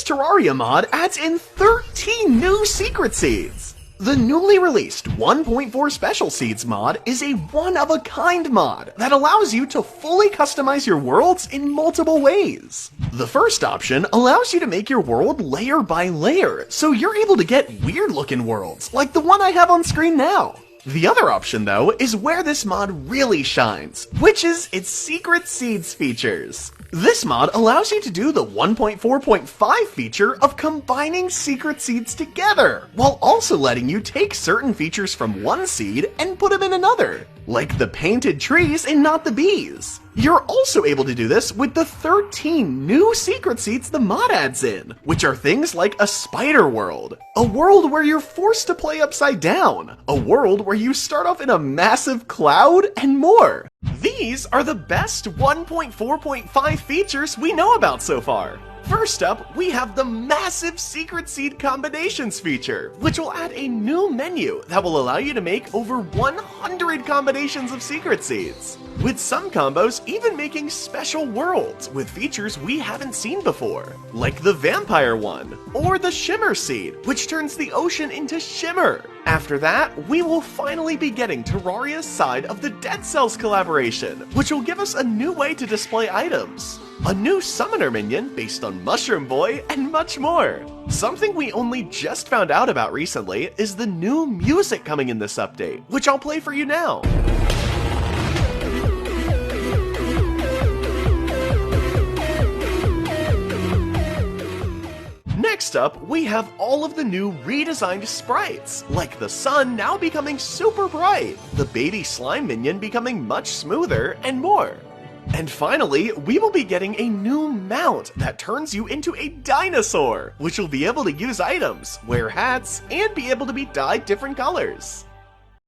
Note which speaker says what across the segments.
Speaker 1: Terraria mod adds in 13 new secret seeds. The newly released 1.4 Special Seeds mod is a one-of-a-kind mod that allows you to fully customize your worlds in multiple ways. The first option allows you to make your world layer by layer, so you're able to get weird-looking worlds, like the one I have on screen now. The other option, though, is where this mod really shines, which is its Secret Seeds features. This mod allows you to do the 1.4.5 feature of combining secret seeds together, while also letting you take certain features from one seed and put them in another, like the painted trees in Not the Bees. You're also able to do this with the 13 new secret seeds the mod adds in, which are things like a spider world, a world where you're forced to play upside down, a world where you start off in a massive cloud, and more. These are the best 1.4.5 features we know about so far. First up, we have the massive Secret Seed Combinations feature, which will add a new menu that will allow you to make over 100 combinations of secret seeds, with some combos even making special worlds with features we haven't seen before, like the vampire one, or the shimmer seed, which turns the ocean into shimmer. After that, we will finally be getting Terraria's side of the Dead Cells collaboration, which will give us a new way to display items, a new summoner minion based on Mushroom Boy, and much more. Something we only just found out about recently is the new music coming in this update, which I'll play for you now. Next up, we have all of the new redesigned sprites, like the sun now becoming super bright, the baby slime minion becoming much smoother, and more. And finally, we will be getting a new mount that turns you into a dinosaur, which will be able to use items, wear hats, and be able to be dyed different colors.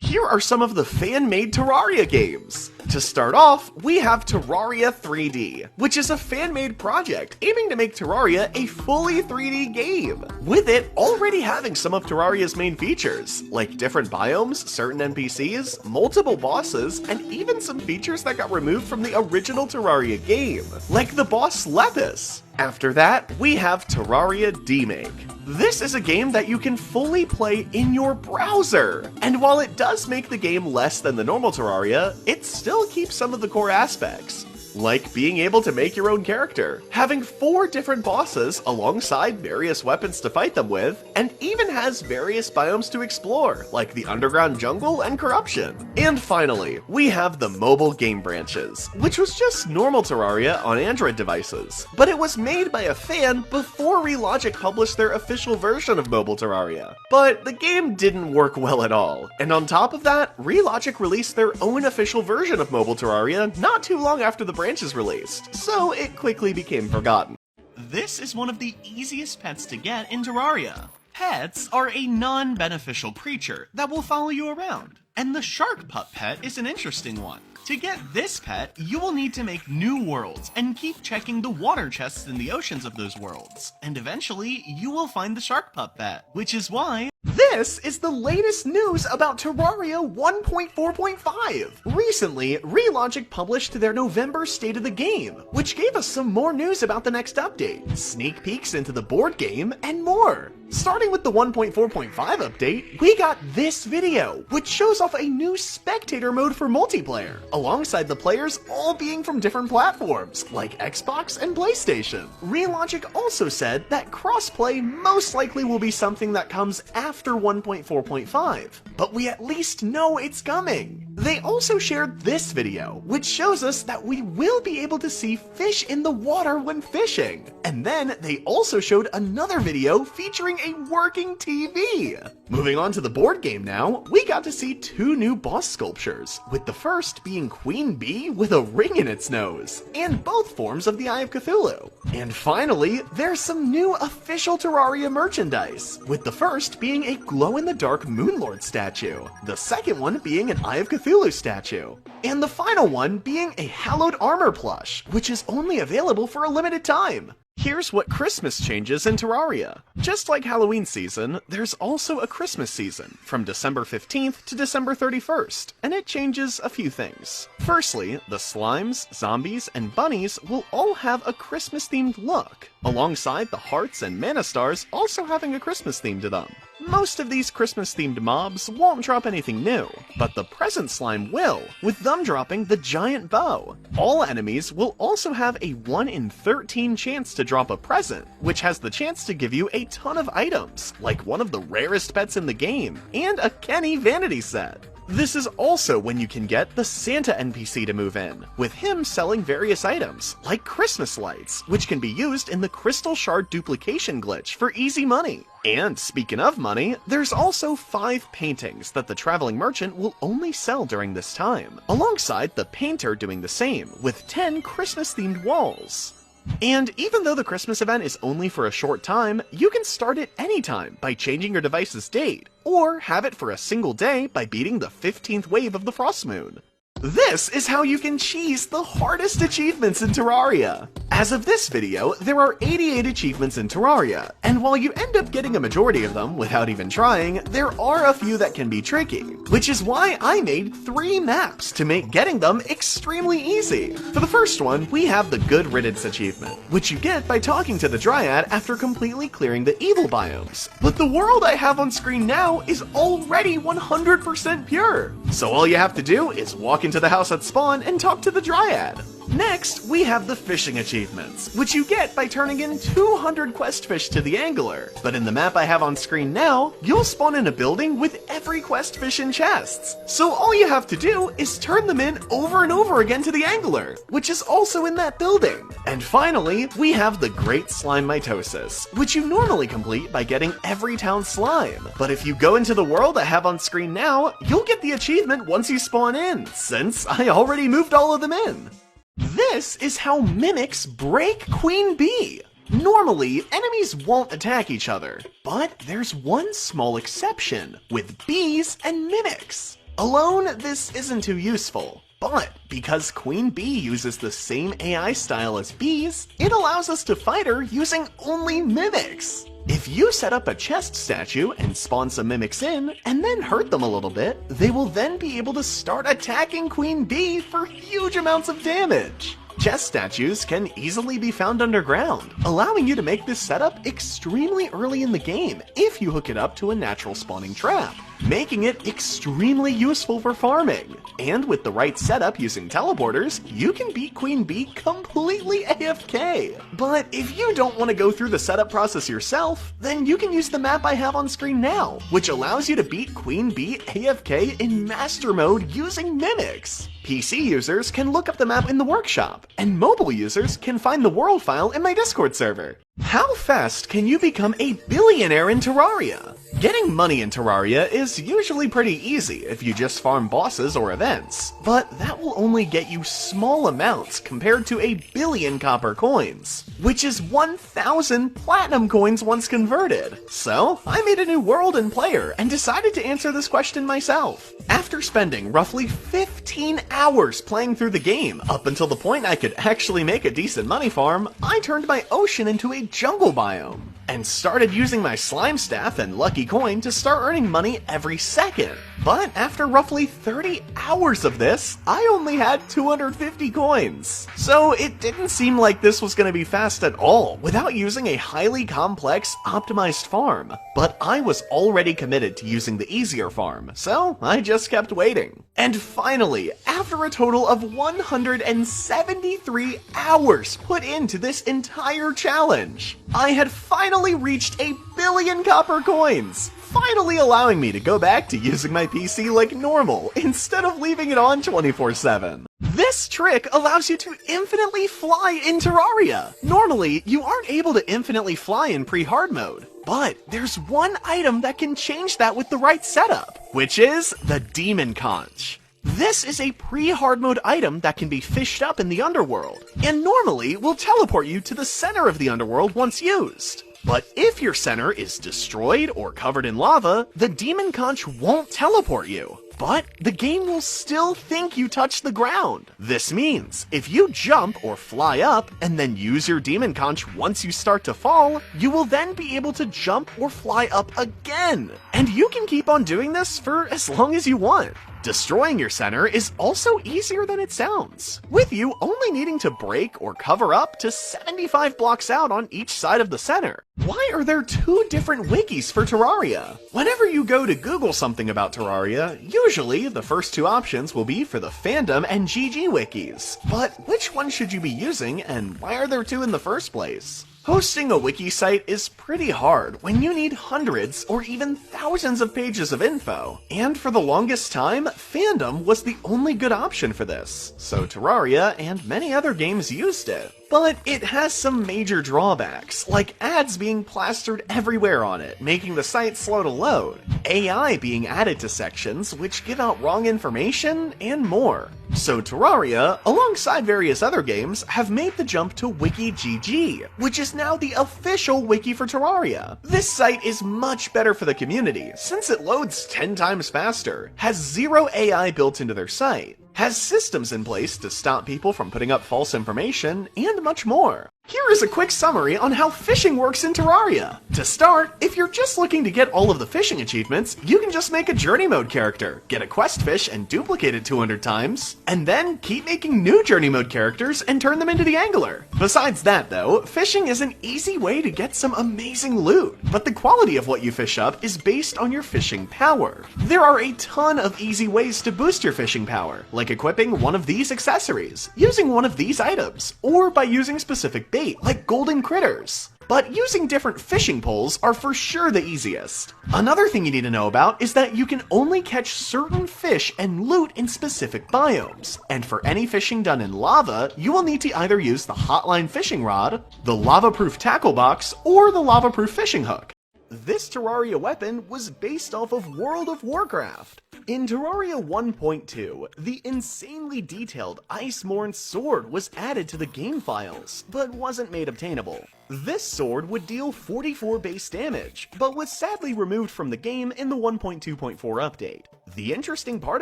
Speaker 1: Here are some of the fan-made Terraria games. To start off, we have Terraria 3D, which is a fan-made project aiming to make Terraria a fully 3D game, with it already having some of Terraria's main features, like different biomes, certain NPCs, multiple bosses, and even some features that got removed from the original Terraria game, like the boss Lepus. After that, we have Terraria Demake. This is a game that you can fully play in your browser, and while it does make the game less than the normal Terraria, it still keeps some of the core aspects, like being able to make your own character, having 4 different bosses alongside various weapons to fight them with, and even has various biomes to explore, like the underground jungle and corruption. And finally, we have the mobile game branches, which was just normal Terraria on Android devices, but it was made by a fan before Relogic published their official version of mobile Terraria. But the game didn't work well at all, and on top of that, Relogic released their own official version of mobile Terraria not too long after the branches released, so it quickly became forgotten. This is one of the easiest pets to get in Terraria. Pets are a non-beneficial creature that will follow you around, and the shark pup pet is an interesting one. To get this pet, you will need to make new worlds and keep checking the water chests in the oceans of those worlds, and eventually you will find the shark pup pet, which is why this is the latest news about Terraria 1.4.5. Recently, Relogic published their November State of the Game, which gave us some more news about the next update, sneak peeks into the board game, and more. Starting with the 1.4.5 update, we got this video, which shows off a new spectator mode for multiplayer, alongside the players all being from different platforms, like Xbox and PlayStation. Relogic also said that crossplay most likely will be something that comes after 1.4.5, but we at least know it's coming. They also shared this video, which shows us that we will be able to see fish in the water when fishing. And then they also showed another video featuring a working TV. Moving on to the board game now, we got to see 2 new boss sculptures, with the first being Queen Bee with a ring in its nose, and both forms of the Eye of Cthulhu. And finally, there's some new official Terraria merchandise, with the first being a glow-in-the-dark Moonlord statue, the second one being an Eye of Cthulhu statue, and the final one being a Hallowed Armor plush, which is only available for a limited time. Here's what Christmas changes in Terraria. Just like Halloween season, there's also a Christmas season, from December 15th to December 31st, and it changes a few things. Firstly, the slimes, zombies, and bunnies will all have a Christmas-themed look, alongside the hearts and mana stars also having a Christmas theme to them. Most of these Christmas-themed mobs won't drop anything new, but the present slime will, with them dropping the giant bow. All enemies will also have a 1 in 13 chance to drop a present, which has the chance to give you a ton of items, like one of the rarest pets in the game, and a Kenny vanity set. This is also when you can get the Santa NPC to move in, with him selling various items, like Christmas lights, which can be used in the Crystal Shard duplication glitch for easy money. And speaking of money, there's also 5 paintings that the traveling merchant will only sell during this time, alongside the painter doing the same, with 10 Christmas-themed walls. And even though the Christmas event is only for a short time, you can start it anytime by changing your device's date, or have it for a single day by beating the 15th wave of the Frost Moon. This is how you can cheese the hardest achievements in Terraria! As of this video, there are 88 achievements in Terraria, and while you end up getting a majority of them without even trying, there are a few that can be tricky, which is why I made 3 maps to make getting them extremely easy. For the first one, we have the Good Riddance achievement, which you get by talking to the Dryad after completely clearing the evil biomes. But the world I have on screen now is already 100% pure, so all you have to do is walk into the house at spawn and talk to the Dryad. Next, we have the fishing achievements, which you get by turning in 200 quest fish to the angler. But in the map I have on screen now, you'll spawn in a building with every quest fish in chests. So all you have to do is turn them in over and over again to the angler, which is also in that building. And finally, we have the Great Slime Mitosis, which you normally complete by getting every town slime. But if you go into the world I have on screen now, you'll get the achievement once you spawn in, since I already moved all of them in. This is how mimics break Queen Bee. Normally, enemies won't attack each other, but there's one small exception, with bees and mimics. Alone, this isn't too useful, but because Queen Bee uses the same AI style as bees, it allows us to fight her using only mimics. If you set up a chest statue and spawn some mimics in, and then hurt them a little bit, they will then be able to start attacking Queen Bee for huge amounts of damage. Chest statues can easily be found underground, allowing you to make this setup extremely early in the game if you hook it up to a natural spawning trap, making it extremely useful for farming. And with the right setup using teleporters, you can beat Queen Bee completely AFK. But if you don't want to go through the setup process yourself, then you can use the map I have on screen now, which allows you to beat Queen Bee AFK in Master Mode using mimics. PC users can look up the map in the workshop, and mobile users can find the world file in my Discord server. How fast can you become a billionaire in Terraria? Getting money in Terraria is usually pretty easy if you just farm bosses or events, but that will only get you small amounts compared to 1 billion copper coins, which is 1,000 platinum coins once converted. So, I made a new world and player and decided to answer this question myself. After spending roughly 15 hours playing through the game, up until the point I could actually make a decent money farm, I turned my ocean into a jungle biome, and started using my slime staff and lucky coin to start earning money every second. But after roughly 30 hours of this, I only had 250 coins. So it didn't seem like this was going to be fast at all without using a highly complex, optimized farm. But I was already committed to using the easier farm, so I just kept waiting. And finally, after a total of 173 hours put into this entire challenge, I had finally reached 1 billion copper coins, finally allowing me to go back to using my PC like normal instead of leaving it on 24/7. This trick allows you to infinitely fly in Terraria. Normally, you aren't able to infinitely fly in pre-hard mode, but there's one item that can change that with the right setup, which is the Demon Conch. This is a pre-hard mode item that can be fished up in the underworld, and normally will teleport you to the center of the underworld once used. But if your center is destroyed or covered in lava, the Demon Conch won't teleport you. but the game will still think you touched the ground. This means if you jump or fly up and then use your demon conch once you start to fall, you will then be able to jump or fly up again. And you can keep on doing this for as long as you want. Destroying your center is also easier than it sounds, with you only needing to break or cover up to 75 blocks out on each side of the center. Why are there two different wikis for Terraria? Whenever you go to Google something about Terraria, usually the first two options will be for the fandom and GG wikis. But which one should you be using, and why are there two in the first place? Hosting a wiki site is pretty hard when you need hundreds or even thousands of pages of info, and for the longest time, fandom was the only good option for this, so Terraria and many other games used it. But it has some major drawbacks, like ads being plastered everywhere on it, making the site slow to load, AI being added to sections which give out wrong information, and more. So Terraria, alongside various other games, have made the jump to WikiGG, which is now the official wiki for Terraria. This site is much better for the community, since it loads 10 times faster, has zero AI built into their site, has systems in place to stop people from putting up false information, and much more. Here is a quick summary on how fishing works in Terraria. To start, if you're just looking to get all of the fishing achievements, you can just make a journey mode character, get a quest fish and duplicate it 200 times, and then keep making new journey mode characters and turn them into the angler. Besides that though, fishing is an easy way to get some amazing loot, but the quality of what you fish up is based on your fishing power. There are a ton of easy ways to boost your fishing power, like equipping one of these accessories, using one of these items, or by using specific bait, like golden critters. But using different fishing poles are for sure the easiest. Another thing you need to know about is that you can only catch certain fish and loot in specific biomes, and for any fishing done in lava, you will need to either use the hotline fishing rod, the lava-proof tackle box, or the lava-proof fishing hook. This Terraria weapon was based off of World of Warcraft. In Terraria 1.2, the insanely detailed Ice-Morn sword was added to the game files, but wasn't made obtainable. This sword would deal 44 base damage, but was sadly removed from the game in the 1.2.4 update. The interesting part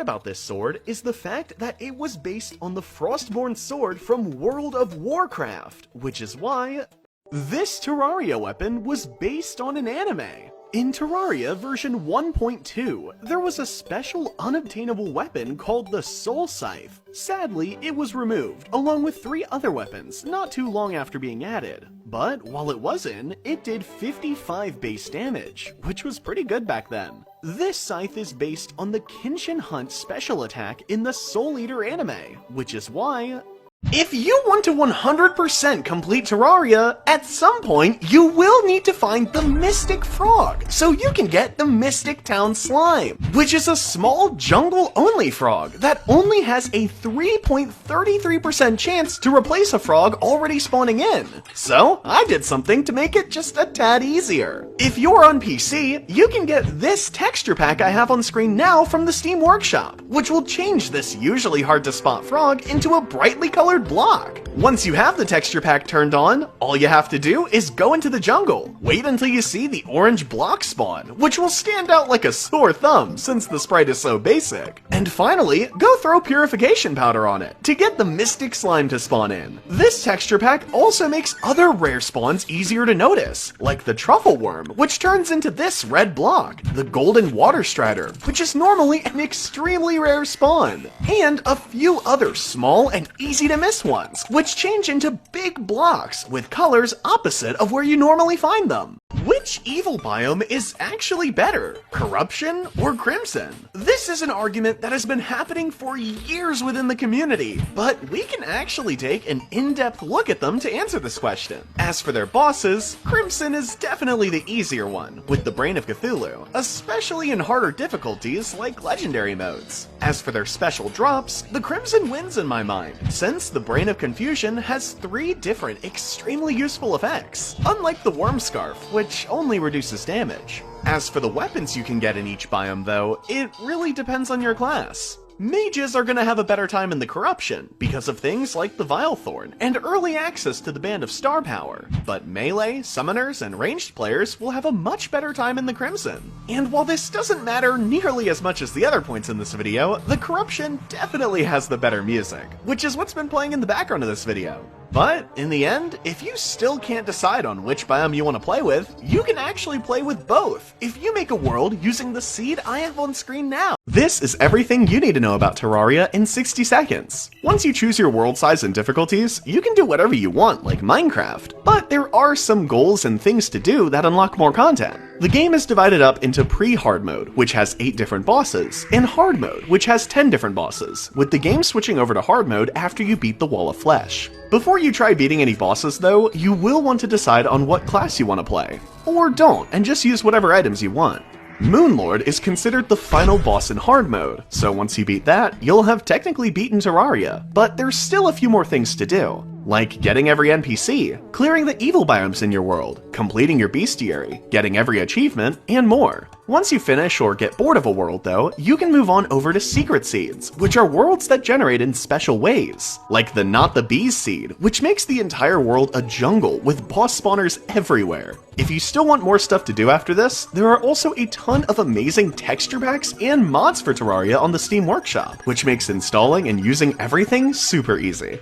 Speaker 1: about this sword is the fact that it was based on the Frostborn sword from World of Warcraft, which is why this Terraria weapon was based on an anime. In Terraria version 1.2, there was a special unobtainable weapon called the Soul Scythe. Sadly, it was removed, along with 3 other weapons, not too long after being added. But while it was in, it did 55 base damage, which was pretty good back then. This scythe is based on the Kenshin Hunt special attack in the Soul Eater anime, which is why if you want to 100% complete Terraria, at some point you will need to find the Mystic Frog, so you can get the Mystic Town Slime, which is a small jungle-only frog that only has a 3.33% chance to replace a frog already spawning in. So I did something to make it just a tad easier. If you're on PC, you can get this texture pack I have on screen now from the Steam Workshop, which will change this usually hard to spot frog into a brightly colored block. Once you have the texture pack turned on, all you have to do is go into the jungle, wait until you see the orange block spawn, which will stand out like a sore thumb since the sprite is so basic, and finally, go throw purification powder on it to get the mystic slime to spawn in. This texture pack also makes other rare spawns easier to notice, like the truffle worm, which turns into this red block, the golden water strider, which is normally an extremely rare spawn, and a few other small and easy to miss ones, which change into big blocks with colors opposite of where you normally find them. Which evil biome is actually better, corruption or crimson? This is an argument that has been happening for years within the community, but we can actually take an in-depth look at them to answer this question. As for their bosses, crimson is definitely the easier one, with the Brain of Cthulhu, especially in harder difficulties like legendary modes. As for their special drops, the crimson wins in my mind, since the Brain of Confusion has 3 different extremely useful effects, unlike the Worm Scarf, which only reduces damage. As for the weapons you can get in each biome though, it really depends on your class. Mages are gonna have a better time in the Corruption, because of things like the Vilethorn, and early access to the Band of Star Power. But melee, summoners, and ranged players will have a much better time in the Crimson. And while this doesn't matter nearly as much as the other points in this video, the Corruption definitely has the better music, which is what's been playing in the background of this video. But, in the end, if you still can't decide on which biome you want to play with, you can actually play with both, if you make a world using the seed I have on screen now. This is everything you need to know about Terraria in 60 seconds. Once you choose your world size and difficulties, you can do whatever you want, like Minecraft. But there are some goals and things to do that unlock more content. The game is divided up into pre-hard mode, which has 8 different bosses, and hard mode, which has 10 different bosses, with the game switching over to hard mode after you beat the Wall of Flesh. Before you try beating any bosses though, you will want to decide on what class you want to play. Or don't, and just use whatever items you want. Moonlord is considered the final boss in hard mode, so once you beat that, you'll have technically beaten Terraria, but there's still a few more things to do. Like getting every NPC, clearing the evil biomes in your world, completing your bestiary, getting every achievement, and more. Once you finish or get bored of a world though, you can move on over to secret seeds, which are worlds that generate in special ways. Like the Not the Bees seed, which makes the entire world a jungle with boss spawners everywhere. If you still want more stuff to do after this, there are also a ton of amazing texture packs and mods for Terraria on the Steam Workshop, which makes installing and using everything super easy.